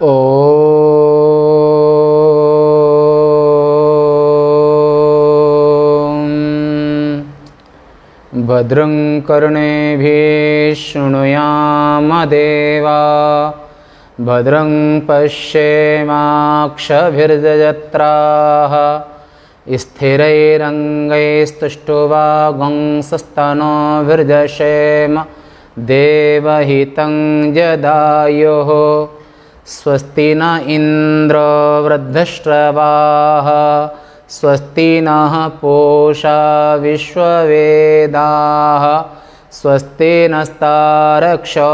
ॐ भद्रं कर्णेभिः शृणुयाम देवा भद्रं पश्येमाक्षभिर्यजत्राः स्थिरैरङ्गैस्तुष्टुवागुंसस्तनोभिर्दशेम देवहितं जदायुः स्वस्ति न इन्द्रो वृद्धश्रवाः स्वस्ति नः पूषा विश्ववेदाः स्वस्ति नस्तारक्षो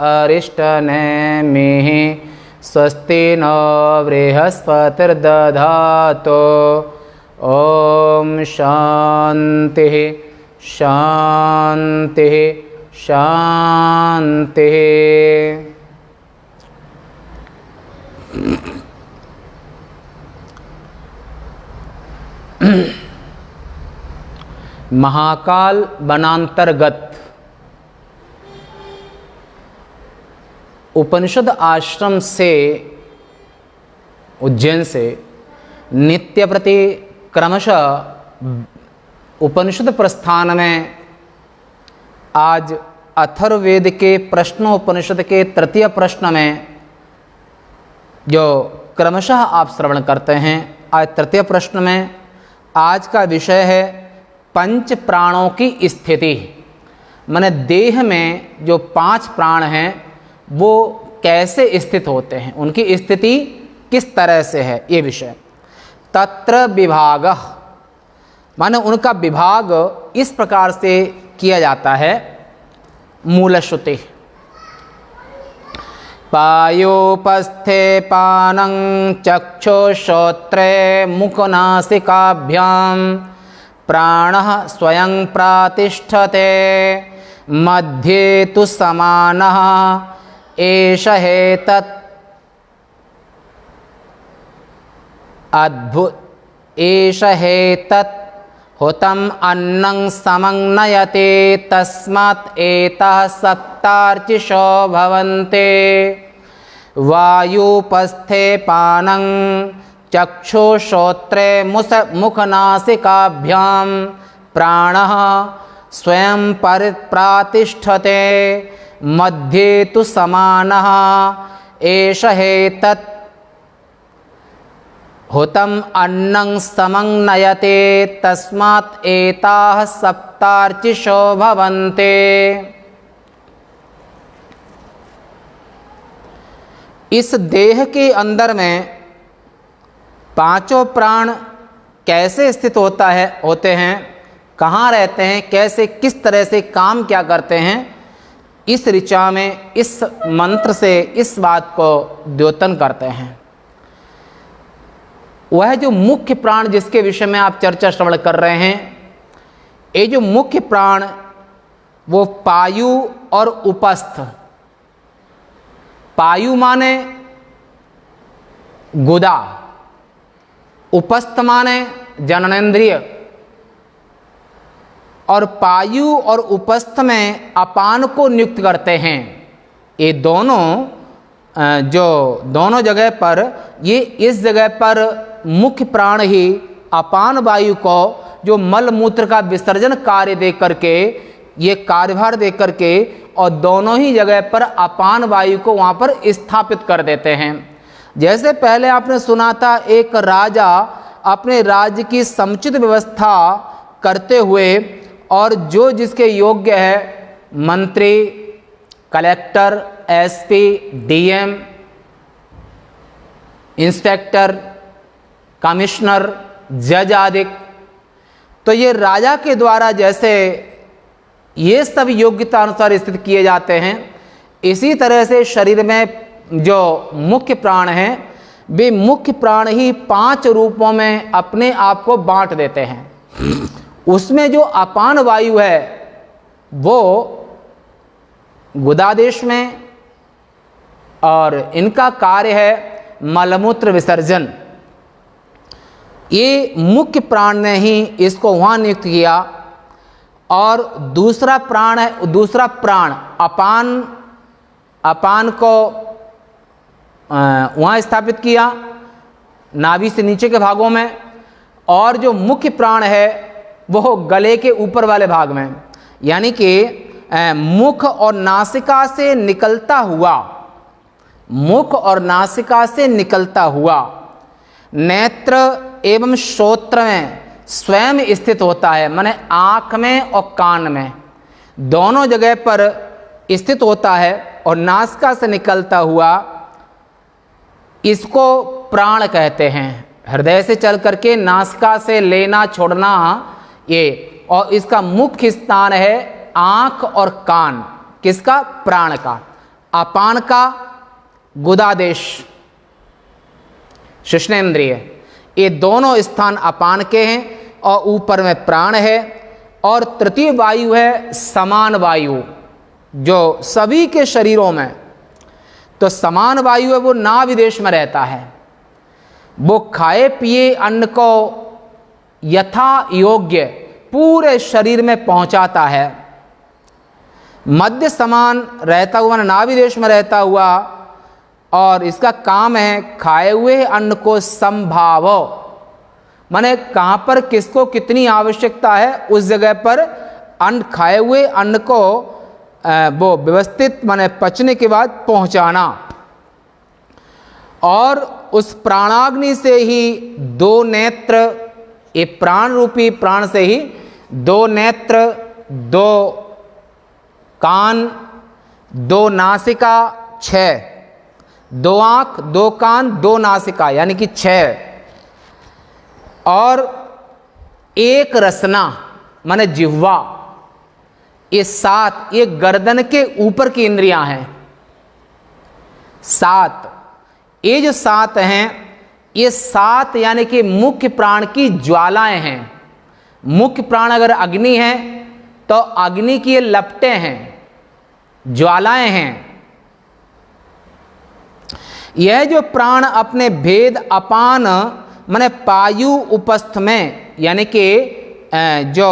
अरिष्टनेमिः स्वस्ति नो बृहस्पतिर्दधातु ॐ शान्तिः शान्तिः शान्तिः। महाकाल वनांतर्गत उपनिषद आश्रम से उज्जैन से नित्य प्रति क्रमशः उपनिषद प्रस्थान में आज अथर्ववेद के प्रश्नोपनिषद के तृतीय प्रश्न में जो क्रमशः आप श्रवण करते हैं, आज तृतीय प्रश्न में आज का विषय है पंच प्राणों की स्थिति। माने देह में जो 5 प्राण हैं वो कैसे स्थित होते हैं, उनकी स्थिति किस तरह से है, ये विषय। तत्र विभागः माने उनका विभाग इस प्रकार से किया जाता है। मूल श्रुति पायोपस्थे पानं चक्षुश्रोत्रे मुखनासिकाभ्यां प्राणः स्वयं प्रातिष्ठते मध्ये तु समानः एष हेतत् अद्भुत एष हेतत् हुतम् अन्नं समं नयते तस्मात् एतः सप्तार्चिषो भवन्ते वायुपस्थे पानं चक्षुश्रोत्रे मुखनासिकाभ्यां प्राणः स्वयं प्रातिष्ठते मध्ये तु समानः एष हेतत् हुतम् अन्नं समं नयते तस्मात् एताः सप्तार्चिषो भवन्ते। इस देह के अंदर में 5 प्राण कैसे स्थित होते हैं, कहाँ रहते हैं, कैसे किस तरह से काम क्या करते हैं, इस ऋचा में इस मंत्र से इस बात को द्योतन करते हैं। वह जो मुख्य प्राण जिसके विषय में आप चर्चा श्रवण कर रहे हैं, ये जो मुख्य प्राण वो पायु और उपस्थ। पायु माने गुदा, उपस्थ माने जननेंद्रिय, और पायु और उपस्थ में अपान को नियुक्त करते हैं। ये दोनों जगह पर, ये इस जगह पर मुख्य प्राण ही अपान वायु को जो मल मूत्र का विसर्जन कार्य दे करके, ये कार्यभार दे करके, और दोनों ही जगह पर अपान वायु को वहाँ पर स्थापित कर देते हैं। जैसे पहले आपने सुना था, एक राजा अपने राज्य की समुचित व्यवस्था करते हुए और जो जिसके योग्य है, मंत्री, collector, SP, DM, inspector, commissioner, जज आदि, तो ये राजा के द्वारा जैसे ये सब योग्यता अनुसार स्थित किए जाते हैं, इसी तरह से शरीर में जो मुख्य प्राण हैं, वे मुख्य प्राण ही 5 रूपों में अपने आप को बांट देते हैं। उसमें जो अपान वायु है वो गुदादेश में, और इनका कार्य है मलमूत्र विसर्जन। ये मुख्य प्राण ने ही इसको वहाँ नियुक्त किया। और दूसरा प्राण अपान को वहाँ स्थापित किया नाभि से नीचे के भागों में, और जो मुख्य प्राण है वो गले के ऊपर वाले भाग में, यानी कि मुख और नासिका से निकलता हुआ, मुख और नासिका से निकलता हुआ नेत्र एवं श्रोत्र में स्वयं स्थित होता है, माने आँख में और कान में दोनों जगह पर स्थित होता है, और नासिका से निकलता हुआ इसको प्राण कहते हैं। हृदय से चल करके नासिका से लेना छोड़ना ये, और इसका मुख्य स्थान है आँख और कान, किसका? प्राण का। अपान का गुदादेश शिश्नेन्द्रिय, ये दोनों स्थान अपान के हैं, और ऊपर में प्राण है। और तृतीय वायु है समान वायु, जो सभी के शरीरों में, तो समान वायु है वो नाभि देश में रहता है। वो खाए पिए अन्न को यथा योग्य पूरे शरीर में पहुंचाता है। मध्य समान रहता हुआ, नाभि देश में रहता हुआ, और इसका काम है खाए हुए अन्न को संभाव, माने कहाँ पर किसको कितनी आवश्यकता है उस जगह पर अन्न, खाए हुए अन्न को वो व्यवस्थित माने पचने के बाद पहुंचाना। और उस प्राणाग्नि से ही दो नेत्र, ये प्राण रूपी प्राण से ही दो नेत्र, दो कान, दो नासिका, 6, 2 आँख, 2 कान, 2 नासिका, यानी कि 6, और 1 रसना माने जिह्वा, ये 7, ये गर्दन के ऊपर की इंद्रियां हैं 7। ये जो 7 हैं, ये 7 यानी कि मुख्य प्राण की ज्वालाएं हैं। मुख्य प्राण अगर अग्नि है तो अग्नि की ये लपटें हैं, ज्वालाएं हैं। यह जो प्राण अपने भेद अपान माने पायु उपस्थ में, यानी कि जो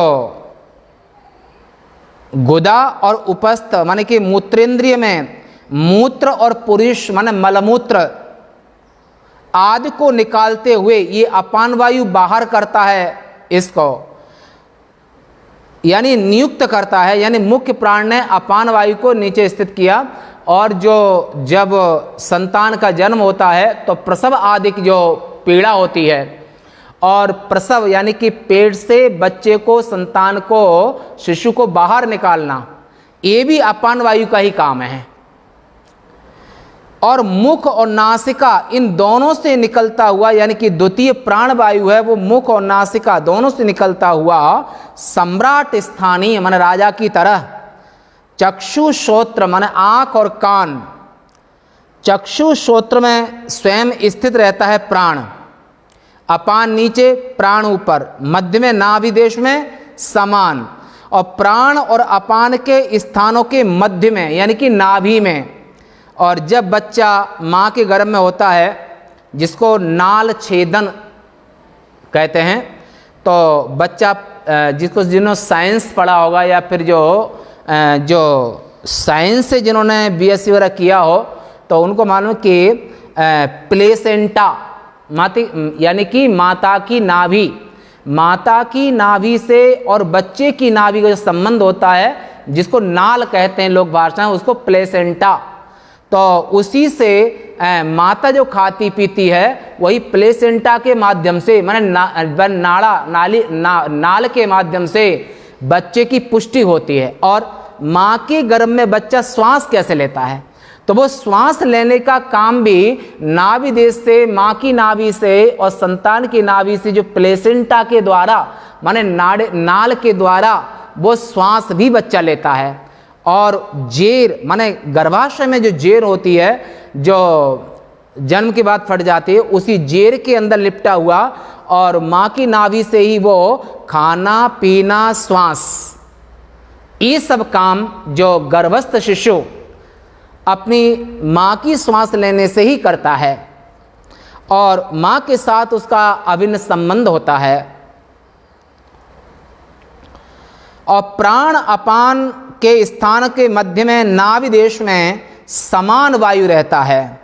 गुदा और उपस्थ माने कि मूत्रेंद्रिय में मूत्र और पुरुष माने मलमूत्र आदि को निकालते हुए ये अपान वायु बाहर करता है, इसको यानी नियुक्त करता है। यानी मुख्य प्राण ने अपान वायु को नीचे स्थित किया, और जो जब संतान का जन्म होता है तो प्रसव आदि की जो पीड़ा होती है, और प्रसव यानी कि पेट से बच्चे को, संतान को, शिशु को बाहर निकालना, ये भी अपान वायु का ही काम है। और मुख और नासिका इन दोनों से निकलता हुआ, यानी कि द्वितीय प्राण वायु है वो मुख और नासिका दोनों से निकलता हुआ सम्राट स्थानीय माने राजा की तरह, चक्षु श्रोत्र माने आँख और कान, चक्षु श्रोत्र में स्वयं स्थित रहता है प्राण, अपान नीचे, प्राण ऊपर, मध्य में नाभि देश में समान, और प्राण और अपान के स्थानों के मध्य में यानी कि नाभि में। और जब बच्चा माँ के गर्भ में होता है, जिसको नाल छेदन कहते हैं, तो बच्चा जिन्होंने साइंस पढ़ा होगा, या फिर जो साइंस से जिन्होंने बीएससी वगैरह किया हो, तो उनको मालूम कि प्लेसेंटा यानी कि माता की नाभि, माता की नाभि से और बच्चे की नाभि का जो संबंध होता है, जिसको नाल कहते हैं लोक भाषा में, उसको प्लेसेंटा। तो उसी से माता जो खाती पीती है वही प्लेसेंटा के माध्यम से माने नाल के माध्यम से बच्चे की पुष्टि होती है। और माँ के गर्भ में बच्चा श्वास कैसे लेता है, तो वो श्वास लेने का काम भी नाभि देश से, माँ की नाभि से और संतान की नाभि से जो प्लेसेंटा के द्वारा माने नाल के द्वारा वो श्वास भी बच्चा लेता है। और जेर माने गर्भाशय में जो जेर होती है, जो जन्म के बाद फट जाती है, उसी जेर के अंदर लिपटा हुआ, और माँ की नाभि से ही वो खाना पीना, श्वास, ये सब काम जो गर्भस्थ शिशु अपनी माँ की श्वास लेने से ही करता है, और माँ के साथ उसका अभिन्न संबंध होता है। और प्राण अपान के स्थान के मध्य में नाभि देश में समान वायु रहता है,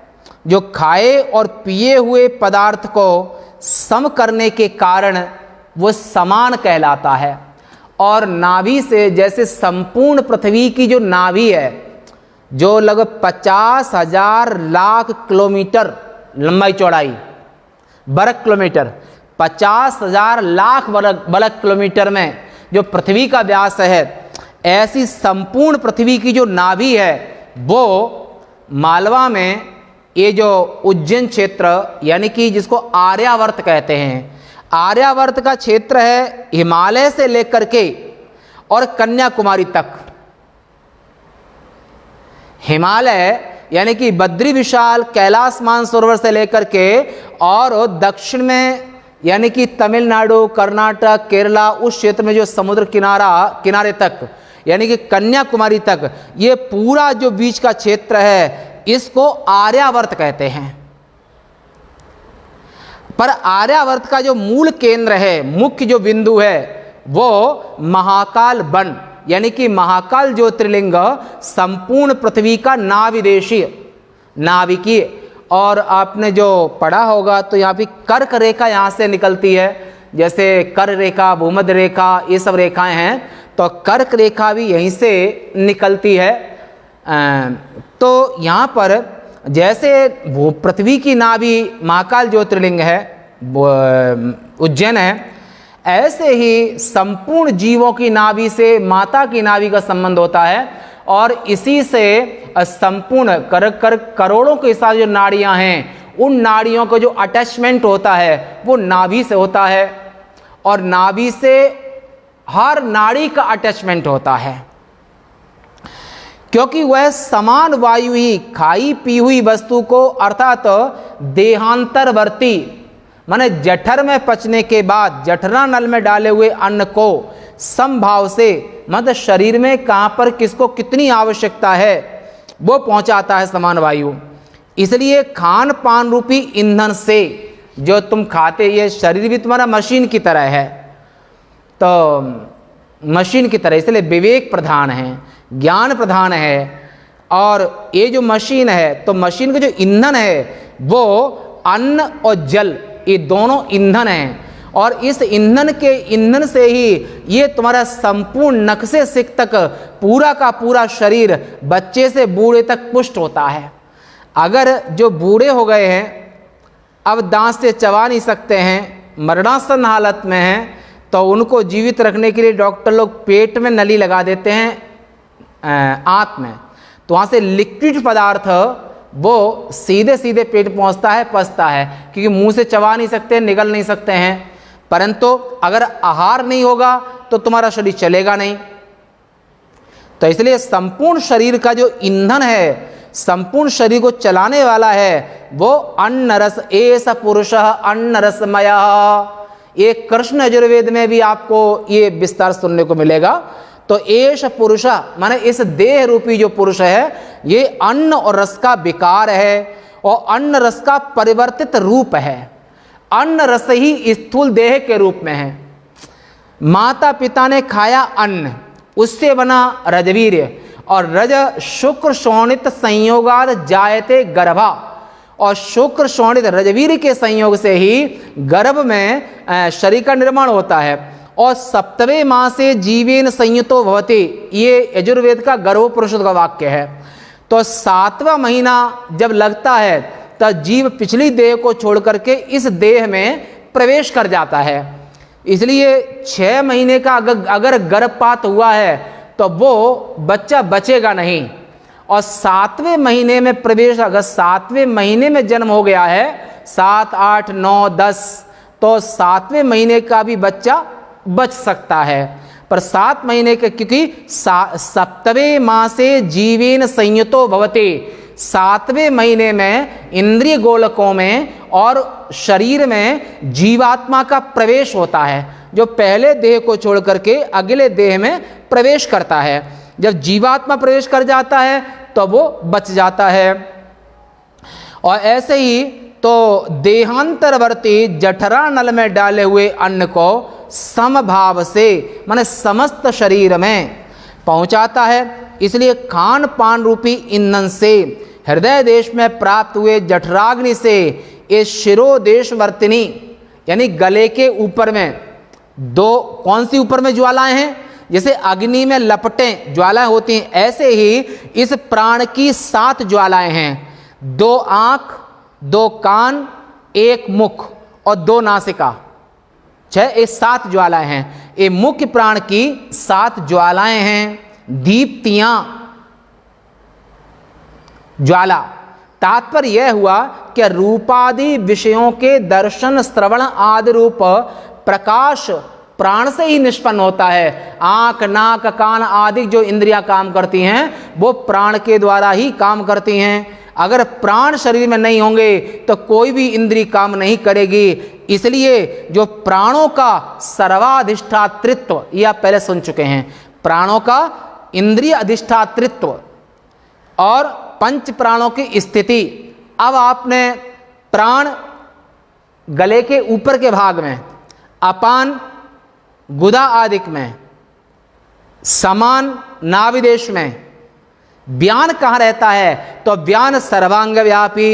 जो खाए और पिए हुए पदार्थ को सम करने के कारण वो समान कहलाता है। और नाभि से, जैसे संपूर्ण पृथ्वी की जो नाभि है, जो लगभग 50,000 लाख किलोमीटर लंबाई चौड़ाई, वर्ग किलोमीटर, 50,000 लाख वर्ग किलोमीटर में जो पृथ्वी का व्यास है, ऐसी संपूर्ण पृथ्वी की जो नाभि है वो मालवा में, ये जो उज्जैन क्षेत्र यानी कि जिसको आर्यावर्त कहते हैं, आर्यावर्त का क्षेत्र है हिमालय से लेकर के और कन्याकुमारी तक। हिमालय यानी कि बद्री विशाल कैलाश मानसरोवर से लेकर के और दक्षिण में यानी कि तमिलनाडु, कर्नाटक, केरला, उस क्षेत्र में जो समुद्र किनारे तक यानी कि कन्याकुमारी तक, ये पूरा जो बीच का क्षेत्र है इसको आर्यावर्त कहते हैं। पर आर्यावर्त का जो मूल केंद्र है, मुख्य जो बिंदु है, वो महाकाल वन यानी कि महाकाल ज्योतिर्लिंग संपूर्ण पृथ्वी का नाभिकीय। और आपने जो पढ़ा होगा तो यहाँ पे कर्क रेखा यहाँ से निकलती है, जैसे कर रेखा, भूमध्य रेखा, ये सब रेखाएं हैं, तो कर्क रेखा भी यहीं से निकलती है। तो यहाँ पर जैसे वो पृथ्वी की नाभि महाकाल ज्योतिर्लिंग है, उज्जैन है, ऐसे ही संपूर्ण जीवों की नाभि से माता की नाभि का संबंध होता है। और इसी से संपूर्ण करोड़ों के साथ जो नाड़ियां हैं, उन नाड़ियों का जो अटैचमेंट होता है वो नाभि से होता है। और नाभि से हर नाड़ी का अटैचमेंट होता है, क्योंकि वह समान वायु ही खाई पी हुई वस्तु को, अर्थात देहांतरवर्ती माने जठर में पचने के बाद जठरा नल में डाले हुए अन्न को समभाव से, मतलब शरीर में कहाँ पर किसको कितनी आवश्यकता है वो पहुंचाता है समान वायु। इसलिए खान पान रूपी ईंधन से जो तुम खाते, ये शरीर भी तुम्हारा मशीन की तरह है, तो मशीन की तरह, इसलिए विवेक प्रधान है, ज्ञान प्रधान है। और ये जो मशीन है, तो मशीन का जो ईंधन है वो अन्न और जल, ये दोनों ईंधन हैं। और इस ईंधन से ही ये तुम्हारा संपूर्ण नख से सिक तक पूरा का पूरा शरीर, बच्चे से बूढ़े तक पुष्ट होता है। अगर जो बूढ़े हो गए हैं, अब दांत से चबा नहीं सकते हैं, मरणासन हालत में हैं, तो उनको जीवित रखने के लिए डॉक्टर लोग पेट में नली लगा देते हैं आंत में, तो वहाँ से लिक्विड पदार्थ वो सीधे सीधे पेट पहुँचता है, पचता है, क्योंकि मुंह से चबा नहीं सकते, निगल नहीं सकते हैं। परंतु अगर आहार नहीं होगा तो तुम्हारा शरीर चलेगा नहीं। तो इसलिए संपूर्ण शरीर का जो ईंधन है, संपूर्ण शरीर को चलाने वाला है, वो अन्न रस, एष पुरुषः अन्न रसमयः। ये कृष्ण यजुर्वेद में भी आपको ये विस्तार सुनने को मिलेगा। तो एष पुरुषः माने इस देह रूपी जो पुरुष है, ये अन्न और रस का विकार है और अन्न रस का परिवर्तित रूप है। अन्न रस ही स्थूल देह के रूप में है। माता पिता ने खाया अन्न, उससे बना रजवीर्य, और रज शुक्र शोणित संयोगाद जायते गर्भा, और शुक्र शोणित रजवीर्य के संयोग से ही गर्भ में शरीर का निर्माण होता है। और सप्तवे माह से जीवेन संयुतो भवति, ये यजुर्वेद का गर्भोपनिषद का वाक्य है। तो 7वां महीना जब लगता है तब जीव पिछली देह को छोड़ करके इस देह में प्रवेश कर जाता है। इसलिए 6 महीने का अगर गर्भपात हुआ है तो वो बच्चा बचेगा नहीं। और 7वें महीने में प्रवेश, अगर 7वें महीने में जन्म हो गया है, 7, 8, 9, 10, तो 7वें महीने का भी बच्चा बच सकता है। पर 7 महीने के, क्योंकि सप्तवे माह से जीवेन संयुतो भवते, 7वें महीने में इंद्रिय गोलकों में और शरीर में जीवात्मा का प्रवेश होता है, जो पहले देह को छोड़ करके अगले देह में प्रवेश करता है। जब जीवात्मा प्रवेश कर जाता है तो वो बच जाता है। और ऐसे ही तो देहांतरवर्ती जठरा नल में डाले हुए अन्न को समभाव से, माने समस्त शरीर में पहुंचाता है। इसलिए खान पान रूपी ईंधन से हृदय देश में प्राप्त हुए जठराग्नि से ये शिरोदेशवर्तिनी यानी गले के ऊपर में दो कौन सी ऊपर में ज्वालाएं हैं, जैसे अग्नि में लपटें ज्वालाएं होती हैं, ऐसे ही इस प्राण की 7 ज्वालाएं हैं। 2 आंख, 2 कान, 1 मुख और 2 नासिका, 6 ये 7 ज्वालाएं हैं। ये मुख्य प्राण की 7 ज्वालाएं हैं। दीप्तियां ज्वाला, तात्पर्य यह हुआ कि रूपादि विषयों के दर्शन श्रवण आदि रूप प्रकाश प्राण से ही निष्पन्न होता है। आंख, नाक, कान आदि जो इंद्रियां काम करती हैं वो प्राण के द्वारा ही काम करती हैं। अगर प्राण शरीर में नहीं होंगे तो कोई भी इंद्रिय काम नहीं करेगी। इसलिए जो प्राणों का सर्वाधिष्ठातृत्व, यह आप पहले सुन चुके हैं, प्राणों का इंद्रिय अधिष्ठातृत्व और पंच प्राणों की स्थिति। अब आपने प्राण गले के ऊपर के भाग में, अपान गुदा आदिक में, समान नाभिदेश में, व्यान कहाँ रहता है तो व्यान सर्वांग व्यापी,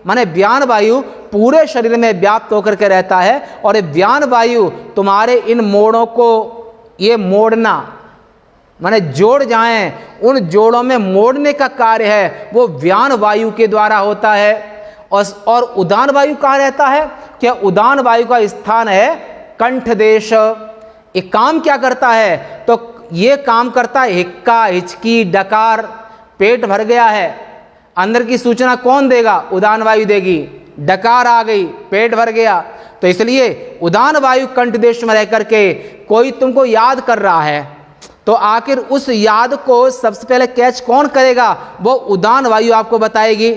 माने व्यान वायु पूरे शरीर में व्याप्त होकर के रहता है। और ये व्यान वायु तुम्हारे इन मोड़ों को ये मोड़ना माने जोड़ जाएं, उन जोड़ों में मोड़ने का कार्य है वो व्यान वायु के द्वारा होता है। और उदान वायु कहाँ रहता है, क्या उदान वायु का स्थान है कंठ देश। ये काम क्या करता है तो ये काम करता है हिक्का, हिचकी, डकार, पेट भर गया है, अंदर की सूचना कौन देगा, उदान वायु देगी। डकार आ गई, पेट भर गया, तो इसलिए उदान वायु कंठ देश में रह करके कोई तुमको याद कर रहा है तो आखिर उस याद को सबसे पहले कैच कौन करेगा, वो उदान वायु आपको बताएगी।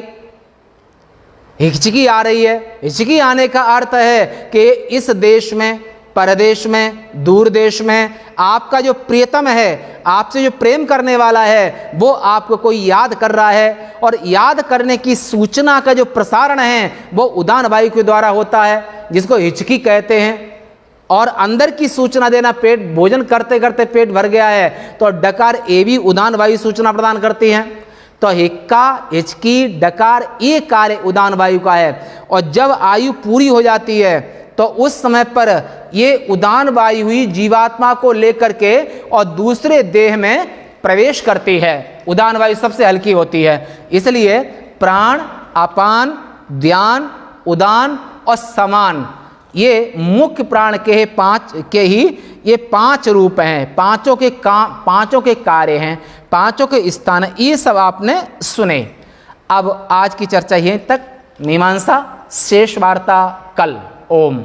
हिचकी आ रही है, हिचकी आने का अर्थ है कि इस देश में, परदेश में, दूर देश में आपका जो प्रियतम है, आपसे जो प्रेम करने वाला है, वो आपको कोई याद कर रहा है। और याद करने की सूचना का जो प्रसारण है वो उदान वायु के द्वारा होता है, जिसको हिचकी कहते हैं। और अंदर की सूचना देना, पेट भोजन करते करते पेट भर गया है तो डकार, ये भी उदान वायु सूचना प्रदान करती है। तो हिक्का, हिचकी, डकार ये कार्य उदान वायु का है। और जब आयु पूरी हो जाती है तो उस समय पर ये उदान वायु हुई जीवात्मा को लेकर के और दूसरे देह में प्रवेश करती है। उदान वायु सबसे हल्की होती है। इसलिए प्राण, अपान, व्यान, उदान और समान ये मुख्य प्राण के 5 के ही ये 5 रूप हैं, पांचों के कार्य हैं, पांचों के स्थान, ये सब आपने सुने। अब आज की चर्चा यहीं तक, मीमांसा शेष वार्ता कल। ओम।